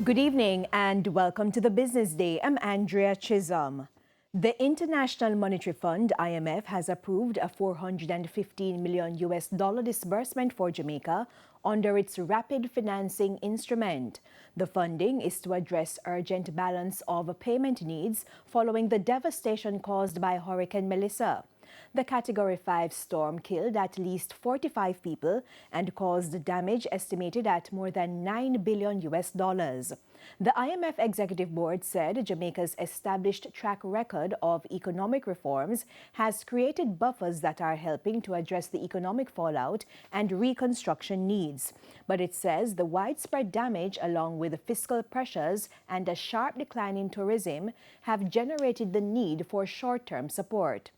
Good evening and welcome to the Business Day. I'm Andrea Chisholm. The International Monetary Fund, IMF, has approved a $415 million disbursement for Jamaica under its Rapid Financing Instrument. The funding is to address urgent balance of payment needs following the devastation caused by Hurricane Melissa. The Category 5 storm killed at least 45 people and caused damage estimated at more than $9 billion. The IMF Executive Board said Jamaica's established track record of economic reforms has created buffers that are helping to address the economic fallout and reconstruction needs. But it says the widespread damage, along with fiscal pressures and a sharp decline in tourism, have generated the need for short-term support.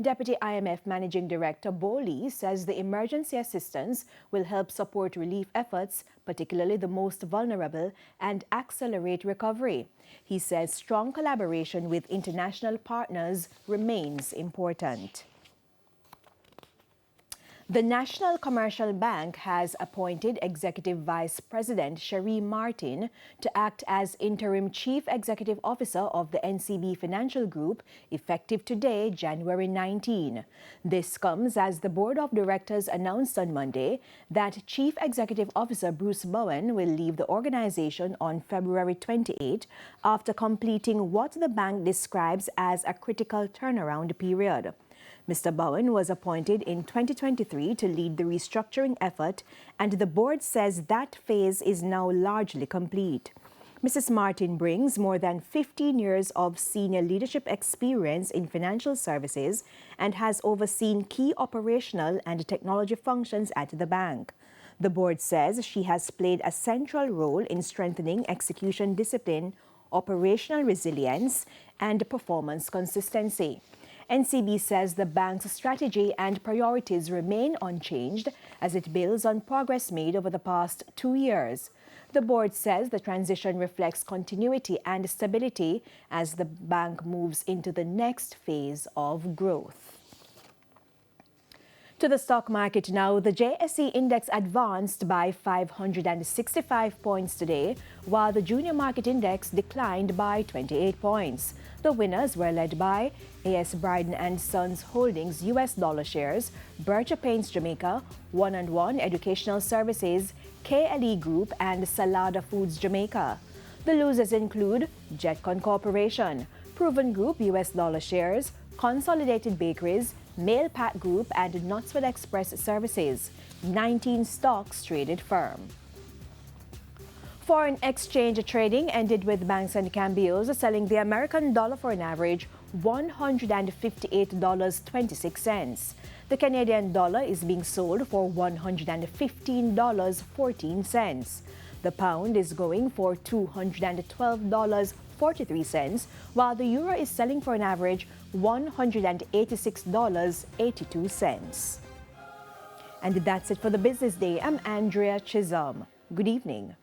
Deputy IMF Managing Director Bowley says the emergency assistance will help support relief efforts, particularly the most vulnerable, and accelerate recovery. He says strong collaboration with international partners remains important. The National Commercial Bank has appointed Executive Vice President Cherie Martin to act as Interim Chief Executive Officer of the NCB Financial Group, effective today, January 19. This comes as the Board of Directors announced on Monday that Chief Executive Officer Bruce Bowen will leave the organization on February 28 after completing what the bank describes as a critical turnaround period. Mr. Bowen was appointed in 2023 to lead the restructuring effort, and the board says that phase is now largely complete. Mrs. Martin brings more than 15 years of senior leadership experience in financial services and has overseen key operational and technology functions at the bank. The board says she has played a central role in strengthening execution discipline, operational resilience, and performance consistency. NCB says the bank's strategy and priorities remain unchanged as it builds on progress made over the past 2 years. The board says the transition reflects continuity and stability as the bank moves into the next phase of growth. To the stock market now, the JSE index advanced by 565 points today, while the junior market index declined by 28 points. The winners were led by A.S. Bryden & Sons Holdings US dollar shares, Bircher Paints Jamaica, 1&1 Educational Services, KLE Group, and Salada Foods Jamaica. The losers include Jetcon Corporation, Proven Group US dollar shares, Consolidated Bakeries, Mail Pack Group, and Knoxville Express Services. 19 stocks traded firm. Foreign exchange trading ended with banks and cambios selling the American dollar for an average $158.26. The Canadian dollar is being sold for $115.14. The pound is going for $212.43, while the euro is selling for an average $186.82. And that's it for the Business Day. I'm Andrea Chisholm. Good evening.